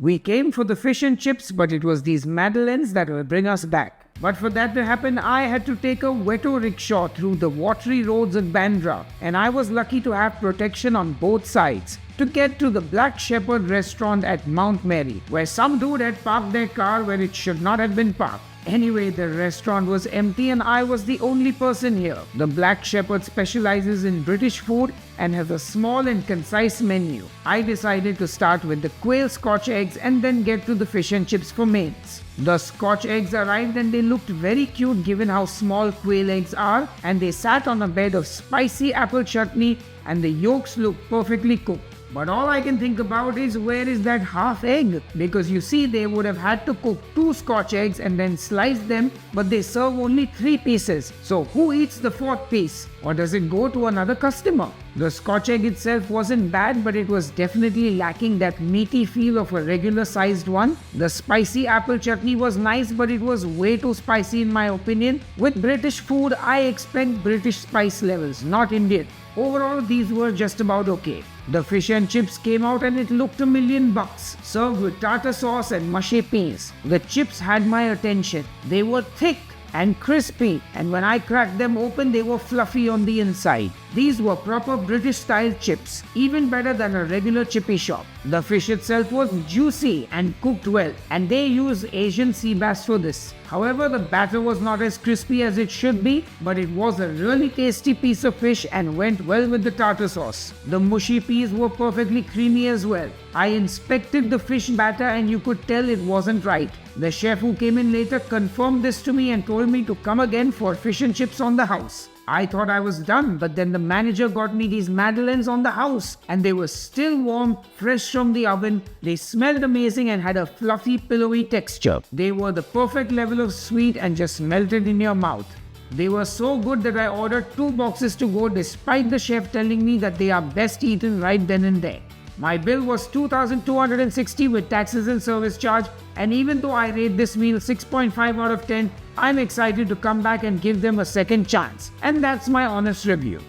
We came for the fish and chips, but it was these Madeleines that will bring us back. But for that to happen, I had to take a veto rickshaw through the watery roads of Bandra, and I was lucky to have protection on both sides to get to the Black Shepherd restaurant at Mount Mary, where some dude had parked their car where it should not have been parked. Anyway, the restaurant was empty and I was the only person here. The Black Shepherd specializes in British food and has a small and concise menu. I decided to start with the quail Scotch eggs and then get to the fish and chips for mains. The Scotch eggs arrived and they looked very cute given how small quail eggs are, and they sat on a bed of spicy apple chutney and the yolks looked perfectly cooked. But all I can think about is where is that half egg? Because you see, they would have had to cook 2 Scotch eggs and then slice them, but they serve only 3 pieces. So who eats the 4th piece? Or does it go to another customer? The Scotch egg itself wasn't bad, but it was definitely lacking that meaty feel of a regular sized one. The spicy apple chutney was nice, but it was way too spicy in my opinion. With British food, I expect British spice levels, not Indian. Overall, these were just about okay. The fish and chips came out and it looked $1,000,000, served with tartar sauce and mushy peas. The chips had my attention. They were thick and crispy, and when I cracked them open, they were fluffy on the inside. These were proper British style chips, even better than a regular chippy shop. The fish itself was juicy and cooked well, and they use Asian sea bass for this. However, the batter was not as crispy as it should be, but it was a really tasty piece of fish and went well with the tartar sauce. The mushy peas were perfectly creamy as well. I inspected the fish batter and you could tell it wasn't right. The chef who came in later confirmed this to me and told me to come again for fish and chips on the house. I thought I was done, but then the manager got me these Madeleines on the house and they were still warm, fresh from the oven. They smelled amazing and had a fluffy, pillowy texture. They were the perfect level of sweet and just melted in your mouth. They were so good that I ordered 2 boxes to go despite the chef telling me that they are best eaten right then and there. My bill was $2,260 with taxes and service charge, and even though I rate this meal 6.5 out of 10, I'm excited to come back and give them a second chance. And that's my honest review.